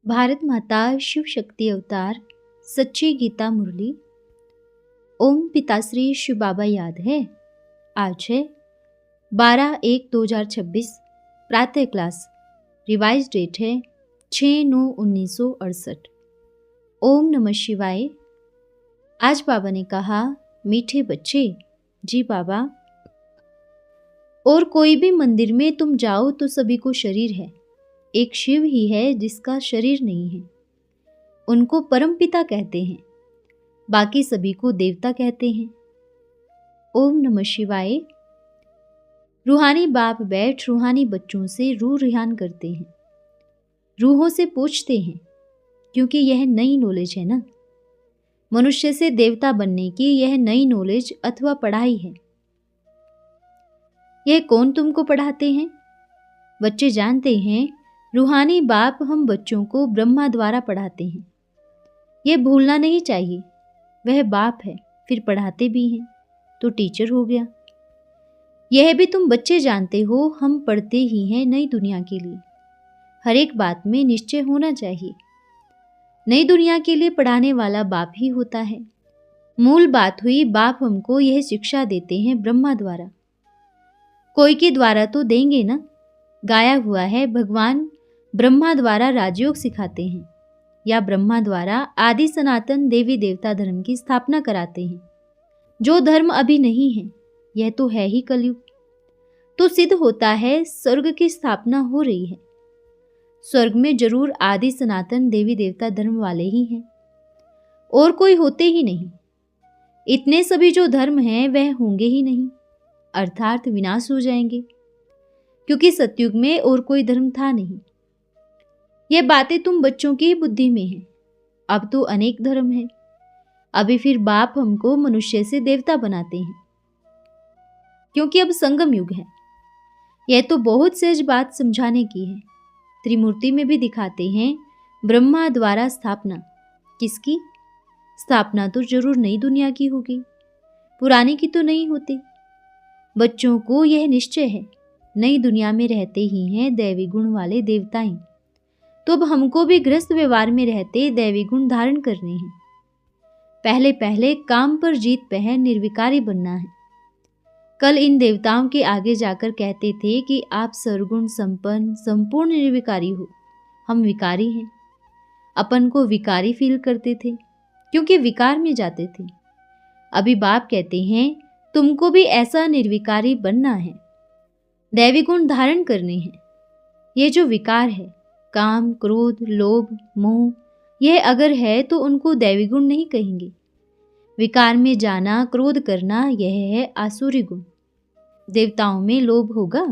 भारत माता शिव शक्ति अवतार सच्ची गीता मुरली। ओम पिताश्री शिव बाबा याद है। आज है 12/1/2026 प्रातः क्लास। रिवाइज डेट है 6/9/1968। ओम नमः शिवाय। आज बाबा ने कहा, मीठे बच्चे। जी बाबा। और कोई भी मंदिर में तुम जाओ तो सभी को शरीर है, एक शिव ही है जिसका शरीर नहीं है। उनको परमपिता कहते हैं, बाकी सभी को देवता कहते हैं। ओम नमः शिवाय। रूहानी बाप बैठ रूहानी बच्चों से रूह रिहान करते हैं, रूहों से पूछते हैं, क्योंकि यह नई नॉलेज है ना। मनुष्य से देवता बनने की यह नई नॉलेज अथवा पढ़ाई है। यह कौन तुमको पढ़ाते हैं? बच्चे जानते हैं, रूहानी बाप हम बच्चों को ब्रह्मा द्वारा पढ़ाते हैं। यह भूलना नहीं चाहिए, वह बाप है फिर पढ़ाते भी हैं, तो टीचर हो गया। यह भी तुम बच्चे जानते हो, हम पढ़ते ही हैं नई दुनिया के लिए। हर एक बात में निश्चय होना चाहिए। नई दुनिया के लिए पढ़ाने वाला बाप ही होता है। मूल बात हुई, बाप हमको यह शिक्षा देते हैं ब्रह्मा द्वारा। कोई के द्वारा तो देंगे ना। गाया हुआ है, भगवान ब्रह्मा द्वारा राजयोग सिखाते हैं, या ब्रह्मा द्वारा आदि सनातन देवी देवता धर्म की स्थापना कराते हैं। जो धर्म अभी नहीं है, यह तो है ही कलयुग। तो सिद्ध होता है स्वर्ग की स्थापना हो रही है। स्वर्ग में जरूर आदि सनातन देवी देवता धर्म वाले ही हैं, और कोई होते ही नहीं। इतने सभी जो धर्म हैं वह होंगे ही नहीं, अर्थात विनाश हो जाएंगे, क्योंकि सतयुग में और कोई धर्म था नहीं। यह बातें तुम बच्चों की बुद्धि में हैं। अब तो अनेक धर्म हैं। अभी फिर बाप हमको मनुष्य से देवता बनाते हैं, क्योंकि अब संगम युग है। यह तो बहुत सहज बात समझाने की है। त्रिमूर्ति में भी दिखाते हैं, ब्रह्मा द्वारा स्थापना। किसकी स्थापना? तो जरूर नई दुनिया की होगी, पुरानी की तो नहीं होती। बच्चों को यह निश्चय है, नई दुनिया में रहते ही हैं दैवी गुण वाले देवताएं। तो अब हमको भी गृहस्थ व्यवहार में रहते दैवी गुण धारण करने हैं। पहले पहले काम पर जीत पहन निर्विकारी बनना है। कल इन देवताओं के आगे जाकर कहते थे कि आप सर्वगुण संपन्न संपूर्ण निर्विकारी हो, हम विकारी हैं। अपन को विकारी फील करते थे, क्योंकि विकार में जाते थे। अभी बाप कहते हैं, तुमको भी ऐसा निर्विकारी बनना है, दैवी गुण धारण करने हैं। ये जो विकार है, काम, क्रोध, लोभ, मोह, यह अगर है तो उनको दैवी गुण नहीं कहेंगे। विकार में जाना, क्रोध करना, यह है आसुरी गुण। देवताओं में लोभ होगा,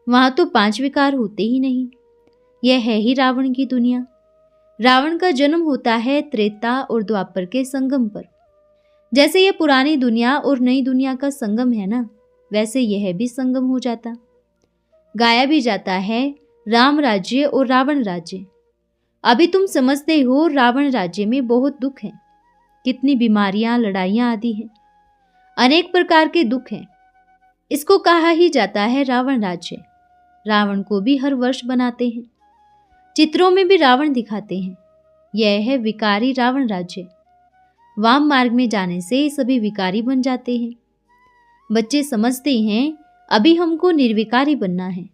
वहां तो 5 विकार होते ही नहीं। यह है ही रावण की दुनिया। रावण का जन्म होता है त्रेता और द्वापर के संगम पर। जैसे यह पुरानी दुनिया और नई दुनिया का संगम है ना, वैसे यह भी संगम हो जाता। गाया भी जाता है, राम राज्य और रावण राज्य। अभी तुम समझते हो, रावण राज्य में बहुत दुख है, कितनी बीमारियां, लड़ाइयां आदि हैं, अनेक प्रकार के दुख हैं। इसको कहा ही जाता है रावण राज्य। रावण को भी हर वर्ष बनाते हैं, चित्रों में भी रावण दिखाते हैं। यह है विकारी रावण राज्य। वाम मार्ग में जाने से सभी विकारी बन जाते हैं। बच्चे समझते हैं, अभी हमको निर्विकारी बनना है,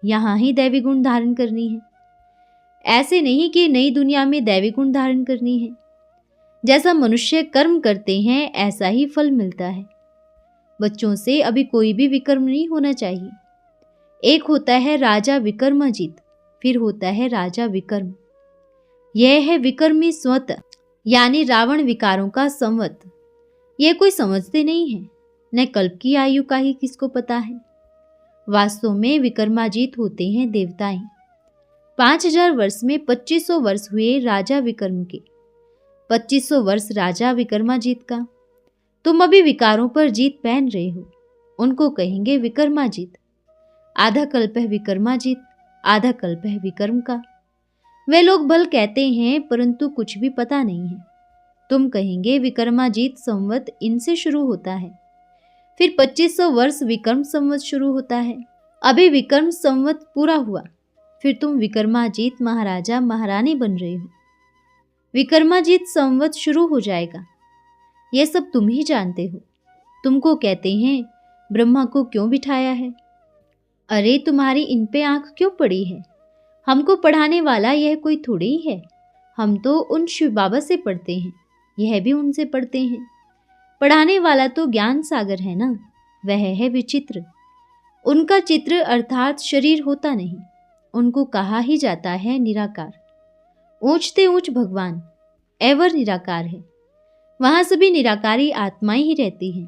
यहाँ ही दैवी गुण धारण करनी है। ऐसे नहीं कि नई दुनिया में दैवी गुण धारण करनी है। जैसा मनुष्य कर्म करते हैं ऐसा ही फल मिलता है। बच्चों से अभी कोई भी विकर्म नहीं होना चाहिए। एक होता है राजा विक्रमाजीत, फिर होता है राजा विकर्म। यह है विकर्मी स्वत, यानी रावण विकारों का संवत। यह कोई समझते नहीं है, न कल्प की आयु का ही किसको पता है। वास्तव में विक्रमाजीत होते हैं देवताएं। 5000 वर्ष में 2500 वर्ष हुए राजा विक्रम के, 2500 वर्ष राजा विक्रमाजीत का। तुम अभी विकारों पर जीत पहन रहे हो, उनको कहेंगे विक्रमाजीत। आधा कल्प है विक्रमाजीत, आधा कल्प है विक्रम का। वे लोग भल कहते हैं, परंतु कुछ भी पता नहीं है। तुम कहेंगे विक्रमाजीत संवत इनसे शुरू होता है, फिर 2500 वर्ष विक्रम संवत शुरू होता है। अभी विक्रम संवत पूरा हुआ, फिर तुम विक्रमाजीत महाराजा महारानी बन रहे हो। विक्रमाजीत संवत शुरू हो जाएगा। यह सब तुम ही जानते हो। तुमको कहते हैं ब्रह्मा को क्यों बिठाया है? अरे तुम्हारी इन पे आंख क्यों पड़ी है? हमको पढ़ाने वाला यह कोई थोड़ी ही है। हम तो उन शिव बाबा से पढ़ते हैं, यह भी उनसे पढ़ते हैं। पढ़ाने वाला तो ज्ञान सागर है ना, वह है विचित्र। उनका चित्र अर्थात शरीर होता नहीं, उनको कहा ही जाता है निराकार। ऊंचते ऊंच भगवान एवर निराकार है। वहां सभी निराकारी आत्माएं ही रहती हैं,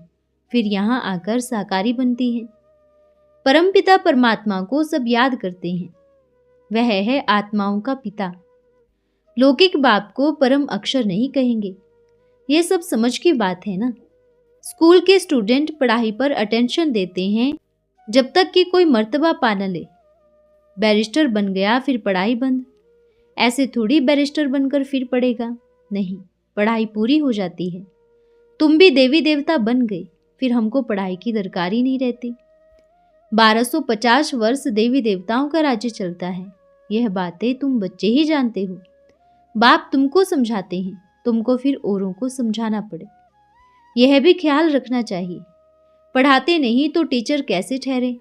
फिर यहाँ आकर साकारी बनती हैं। परमपिता परमात्मा को सब याद करते हैं, वह है आत्माओं का पिता। लौकिक बाप को परम अक्षर नहीं कहेंगे। ये सब समझ की बात है ना। स्कूल के स्टूडेंट पढ़ाई पर अटेंशन देते हैं जब तक कि कोई मर्तबा पा न ले। बैरिस्टर बन गया फिर पढ़ाई बंद। ऐसे थोड़ी बैरिस्टर बनकर फिर पढ़ेगा, नहीं, पढ़ाई पूरी हो जाती है। तुम भी देवी देवता बन गए, फिर हमको पढ़ाई की दरकार ही नहीं रहती। 1250 वर्ष देवी देवताओं का राज्य चलता है। यह बातें तुम बच्चे ही जानते हो। बाप तुमको समझाते हैं, तुमको फिर औरों को समझाना पड़े। यह भी ख्याल रखना चाहिए, पढ़ाते नहीं तो टीचर कैसे ठहरे?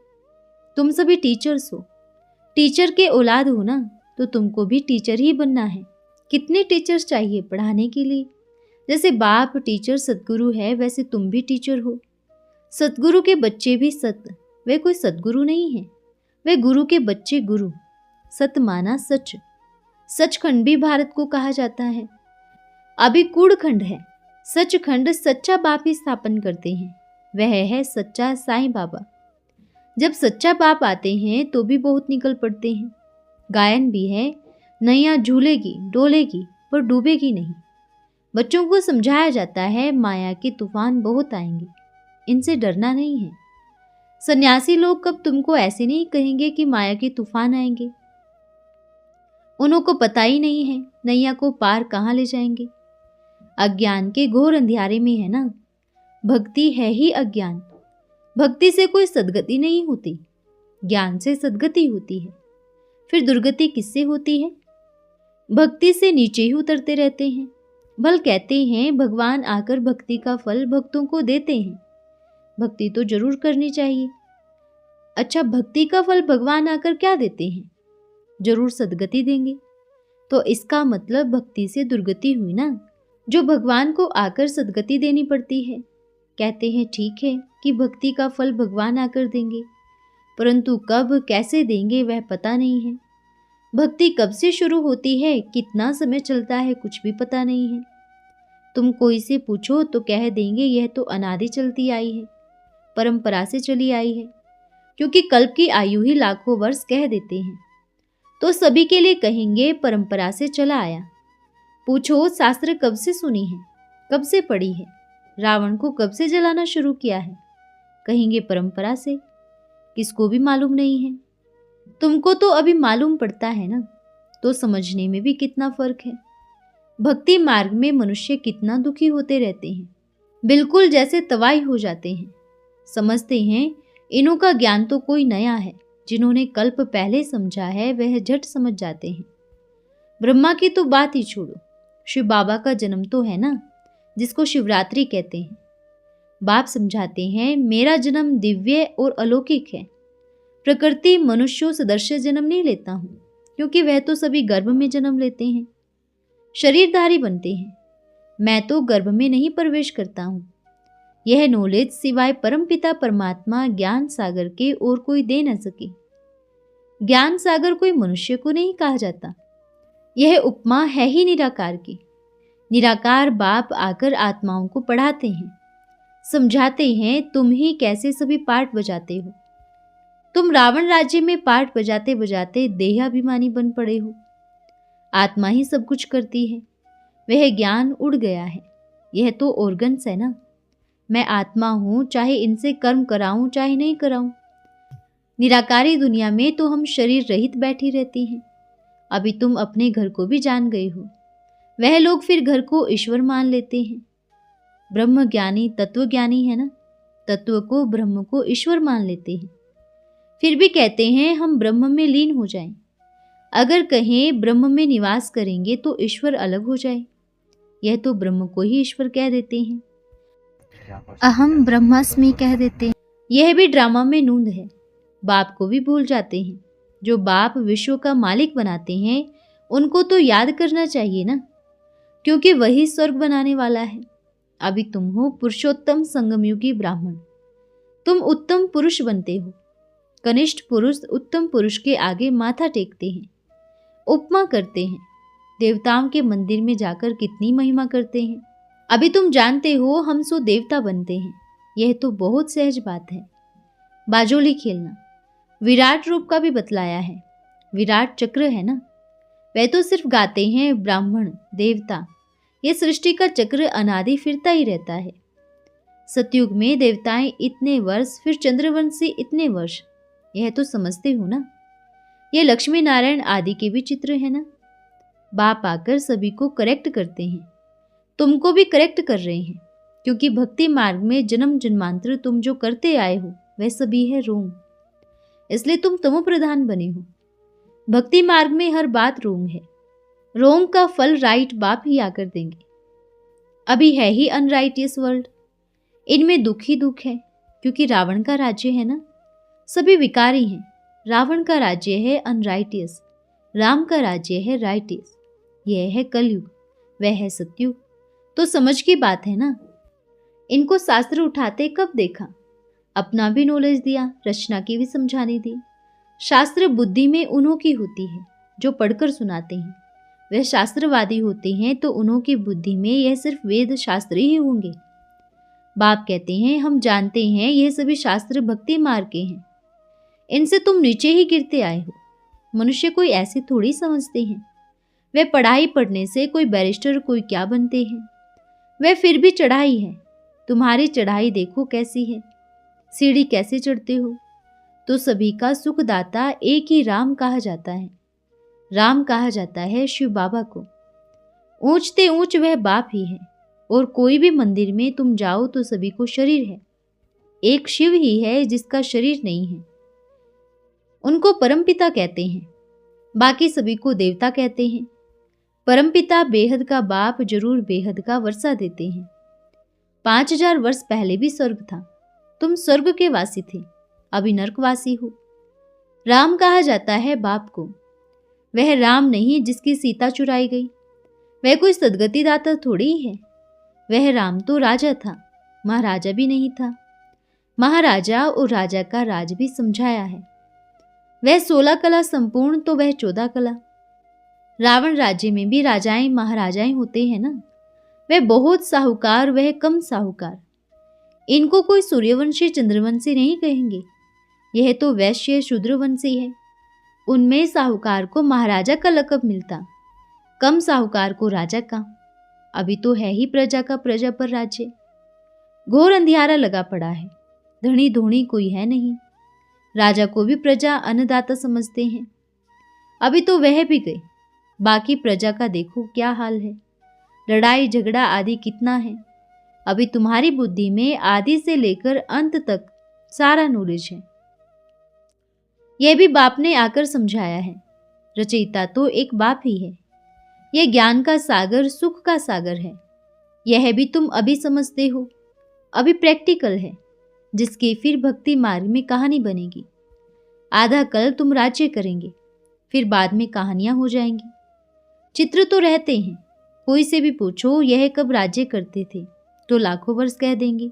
तुम सभी टीचर्स हो, टीचर के औलाद हो ना, तो तुमको भी टीचर ही बनना है। कितने टीचर्स चाहिए पढ़ाने के लिए? जैसे बाप टीचर सतगुरु है, वैसे तुम भी टीचर हो। सतगुरु के बच्चे भी सत, वे कोई सतगुरु नहीं है, वे गुरु के बच्चे गुरु। सत माना सच, सचखंड भी भारत को कहा जाता है। अभी कूड़खंड है, सचखंड सच्चा बाप ही स्थापन करते हैं, वह है सच्चा साईं बाबा। जब सच्चा बाप आते हैं तो भी बहुत निकल पड़ते हैं। गायन भी है, नैया झूलेगी डोलेगी पर डूबेगी नहीं। बच्चों को समझाया जाता है माया के तूफान बहुत आएंगे, इनसे डरना नहीं है। सन्यासी लोग कब तुमको ऐसे नहीं कहेंगे कि माया के तूफान आएंगे। उनको पता ही नहीं है नैया को पार कहाँ ले जाएंगे। अज्ञान के घोर अंधियारे में है ना। भक्ति है ही अज्ञान। भक्ति से कोई सद्गति नहीं होती, ज्ञान से सद्गति होती है। फिर दुर्गति किससे होती है? भक्ति से नीचे ही उतरते रहते हैं। भल कहते हैं भगवान आकर भक्ति का फल भक्तों को देते हैं। भक्ति तो जरूर करनी चाहिए। अच्छा, भक्ति का फल भगवान आकर क्या देते हैं? जरूर सद्गति देंगे। तो इसका मतलब भक्ति से दुर्गति हुई ना, जो भगवान को आकर सद्गति देनी पड़ती है। कहते हैं ठीक है कि भक्ति का फल भगवान आकर देंगे, परंतु कब कैसे देंगे वह पता नहीं है। भक्ति कब से शुरू होती है, कितना समय चलता है, कुछ भी पता नहीं है। तुम कोई से पूछो तो कह देंगे यह तो अनादि चलती आई है, परंपरा से चली आई है, क्योंकि कल्प की आयु ही लाखों वर्ष कह देते हैं। तो सभी के लिए कहेंगे परंपरा से चला आया। पूछो शास्त्र कब से सुनी है, कब से पढ़ी है, रावण को कब से जलाना शुरू किया है? कहेंगे परंपरा से। किसको भी मालूम नहीं है। तुमको तो अभी मालूम पड़ता है ना, तो समझने में भी कितना फर्क है। भक्ति मार्ग में मनुष्य कितना दुखी होते रहते हैं, बिल्कुल जैसे तवाई हो जाते हैं। समझते हैं इनों का ज्ञान तो कोई नया है, जिन्होंने कल्प पहले समझा है वह झट समझ जाते हैं। ब्रह्मा की तो बात ही छोड़ो, शिव बाबा का जन्म तो है ना, जिसको शिवरात्रि कहते हैं। बाप समझाते हैं मेरा जन्म दिव्य और अलौकिक है। प्रकृति मनुष्यों सदृश जन्म नहीं लेता हूँ, क्योंकि वह तो सभी गर्भ में जन्म लेते हैं, शरीरधारी बनते हैं। मैं तो गर्भ में नहीं प्रवेश करता हूँ। यह नॉलेज सिवाय परमपिता परमात्मा ज्ञान सागर के और कोई दे न सके। ज्ञान सागर कोई मनुष्य को नहीं कहा जाता, यह उपमा है ही निराकार की। निराकार बाप आकर आत्माओं को पढ़ाते हैं, समझाते हैं तुम ही कैसे सभी पाठ बजाते हो। तुम रावण राज्य में पाठ बजाते बजाते देहाभिमानी बन पड़े हो। आत्मा ही सब कुछ करती है, वह ज्ञान उड़ गया है। यह तो ऑर्गन्स है ना। मैं आत्मा हूँ, चाहे इनसे कर्म कराऊं चाहे नहीं कराऊं। निराकारी दुनिया में तो हम शरीर रहित बैठी रहती हैं। अभी तुम अपने घर को भी जान गए हो। वह लोग फिर घर को ईश्वर मान लेते हैं। ब्रह्म ज्ञानी तत्व ज्ञानी है ना, तत्व को ब्रह्म को ईश्वर मान लेते हैं। फिर भी कहते हैं हम ब्रह्म में लीन हो जाएं। अगर कहें ब्रह्म में निवास करेंगे तो ईश्वर अलग हो जाए। यह तो ब्रह्म को ही ईश्वर कह देते हैं, अहम ब्रह्मास्मि कह देते हैं। यह भी ड्रामा में नूंद है। बाप को भी भूल जाते हैं। जो बाप विश्व का मालिक बनाते हैं उनको तो याद करना चाहिए ना, क्योंकि वही स्वर्ग बनाने वाला है। अभी तुम हो पुरुषोत्तम संगमयुगी ब्राह्मण, तुम उत्तम पुरुष बनते हो। कनिष्ठ पुरुष उत्तम पुरुष के आगे माथा टेकते हैं, उपमा करते हैं, देवताओं के मंदिर में जाकर कितनी महिमा करते हैं। अभी तुम जानते हो हम सो देवता बनते हैं। यह तो बहुत सहज बात है। बाजोली खेलना विराट रूप का भी बतलाया है। विराट चक्र है ना, वह तो सिर्फ गाते हैं ब्राह्मण देवता। यह सृष्टि का चक्र अनादि फिरता ही रहता है। सतयुग में देवताएं इतने वर्ष, फिर चंद्रवंशी इतने वर्ष, यह तो समझते हो ना। यह लक्ष्मी नारायण आदि के भी चित्र है ना। बाप आकर सभी को करेक्ट करते हैं, तुमको भी करेक्ट कर रहे हैं, क्योंकि भक्ति मार्ग में जन्म जन्मांतर तुम जो करते आए हो वह सभी है रोंग, इसलिए तुम तमो प्रधान बने हो। भक्ति मार्ग में हर बात रोंग है। रोंग का फल राइट बाप ही आकर देंगे। अभी है ही अनराइटियस वर्ल्ड, इनमें दुख ही दुख है, क्योंकि रावण का राज्य है ना। सभी विकारी हैं। रावण का राज्य है अनराइटियस, राम का राज्य है राइटियस। यह है कलयुग, वह है सतयुग। तो समझ की बात है ना। इनको शास्त्र उठाते कब देखा। अपना भी नॉलेज दिया, रचना की भी समझाने दी। शास्त्र बुद्धि में उन्हों की होती है जो पढ़कर सुनाते हैं। वह शास्त्रवादी होते हैं तो उन्हों की बुद्धि में यह सिर्फ वेद शास्त्र ही होंगे। बाप कहते हैं हम जानते हैं यह सभी शास्त्र भक्ति मार्ग के हैं, इनसे तुम नीचे ही गिरते आए हो। मनुष्य कोई ऐसे थोड़ी समझते हैं। वे पढ़ाई पढ़ने से कोई बैरिस्टर कोई क्या बनते हैं। वह फिर भी चढ़ाई है। तुम्हारी चढ़ाई देखो कैसी है, सीढ़ी कैसे चढ़ते हो। तो सभी का सुखदाता एक ही राम कहा जाता है। राम कहा जाता है शिव बाबा को। ऊंचते ऊंच वह बाप ही है। और कोई भी मंदिर में तुम जाओ तो सभी को शरीर है। एक शिव ही है जिसका शरीर नहीं है। उनको परमपिता कहते हैं, बाकी सभी को देवता कहते हैं। परमपिता बेहद का बाप जरूर बेहद का वर्षा देते हैं। 5000 वर्ष पहले भी स्वर्ग था। तुम स्वर्ग के वासी थे, अभी नरकवासी हो। राम कहा जाता है बाप को। वह राम नहीं जिसकी सीता चुराई गई। वह कोई सदगति दाता थोड़ी ही है। वह राम तो राजा था, महाराजा भी नहीं था। महाराजा और राजा का राज भी समझाया है। वह 16 कला संपूर्ण तो वह 14 कला। रावण राज्य में भी राजाएं महाराजाएं होते हैं ना। वह बहुत साहूकार, वह कम साहूकार। इनको कोई सूर्यवंशी चंद्रवंशी नहीं कहेंगे। यह तो वैश्य शूद्रवंशी है। उनमें साहूकार को महाराजा का लक़ब मिलता, कम साहूकार को राजा का। अभी तो है ही प्रजा का प्रजा पर राज्य। घोर अंधियारा लगा पड़ा है। धनी धोनी कोई है नहीं। राजा को भी प्रजा अन्नदाता समझते हैं। अभी तो वह भी गए। बाकी प्रजा का देखो क्या हाल है। लड़ाई झगड़ा आदि कितना है। अभी तुम्हारी बुद्धि में आदि से लेकर अंत तक सारा नॉलेज है। यह भी बाप ने आकर समझाया है। रचयिता तो एक बाप ही है। यह ज्ञान का सागर, सुख का सागर है। यह भी तुम अभी समझते हो। अभी प्रैक्टिकल है, जिसकी फिर भक्ति मार्ग में कहानी बनेगी। आधा कल तुम राज्य करेंगे, फिर बाद में कहानियां हो जाएंगी। चित्र तो रहते हैं। कोई से भी पूछो यह कब राज्य करते थे तो लाखों वर्ष कह देंगे।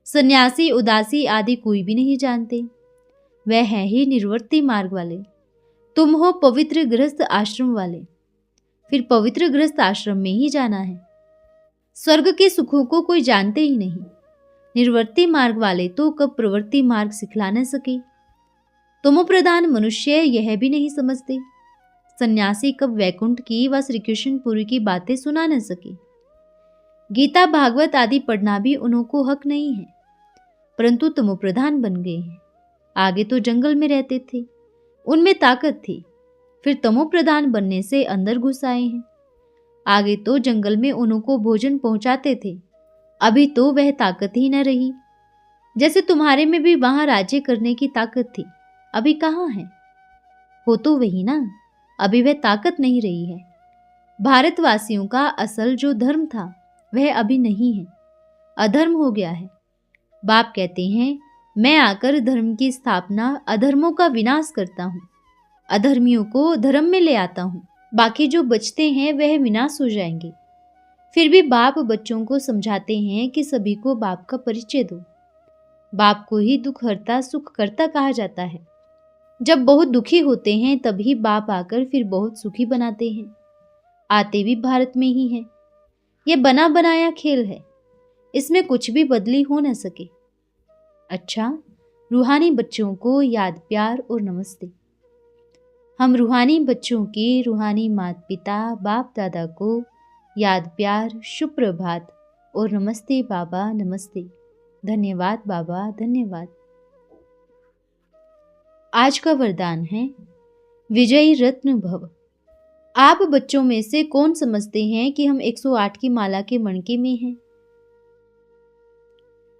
सन्यासी उदासी आदि कोई भी नहीं जानते। वह है ही निर्वर्ती मार्ग वाले। तुम हो पवित्र गृहस्थ आश्रम वाले। फिर पवित्र गृहस्थ आश्रम में ही जाना है। स्वर्ग के सुखों को कोई जानते ही नहीं। निर्वर्ती मार्ग वाले तो कब प्रवृत्ति मार्ग सिखला न सके। तमोप्रधान मनुष्य यह भी नहीं समझते। सन्यासी कब वैकुंठ की व श्री कृष्णपुरी की बातें सुना न सके। गीता भागवत आदि पढ़ना भी उनको हक नहीं है, परंतु तमोप्रधान बन गए हैं। आगे तो जंगल में रहते थे, उनमें ताकत थी। फिर तमोप्रधान बनने से अंदर घुस आए हैं। आगे तो जंगल में उनको भोजन पहुंचाते थे, अभी तो वह ताकत ही न रही। जैसे तुम्हारे में भी वहां राज्य करने की ताकत थी, अभी कहाँ है। हो तो वही ना। अभी वह ताकत नहीं रही है। भारतवासियों का असल जो धर्म था वह अभी नहीं है, अधर्म हो गया है। बाप कहते हैं, मैं आकर धर्म की स्थापना, अधर्मों का विनाश करता हूँ, अधर्मियों को धर्म में ले आता हूँ, बाकी जो बचते हैं वह विनाश हो जाएंगे। फिर भी बाप बच्चों को समझाते हैं कि सभी को बाप का परिचय दो। बाप को ही दुख हरता सुख करता कहा जाता है। जब बहुत दुखी होते हैं तभी बाप आकर फिर बहुत सुखी बनाते हैं। आते भी भारत में ही हैं। ये बना बनाया खेल है, इसमें कुछ भी बदली हो न सके। अच्छा, रूहानी बच्चों को याद, प्यार और नमस्ते। हम रूहानी बच्चों की रूहानी माता पिता बाप दादा को याद, प्यार, सुप्रभात और नमस्ते बाबा, नमस्ते। धन्यवाद बाबा, धन्यवाद। आज का वरदान है विजयी रत्न भव। आप बच्चों में से कौन समझते हैं कि हम 108 की माला के मणके में हैं?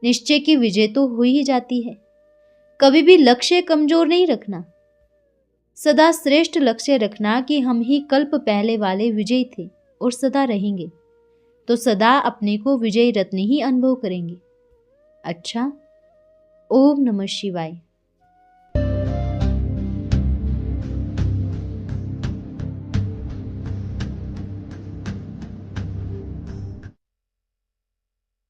निश्चय की विजय तो हो ही जाती है। कभी भी लक्ष्य कमजोर नहीं रखना, सदा श्रेष्ठ लक्ष्य रखना कि हम ही कल्प पहले वाले विजयी थे और सदा रहेंगे, तो सदा अपने को विजयी रत्न ही अनुभव करेंगे। अच्छा, ओम नमः शिवाय।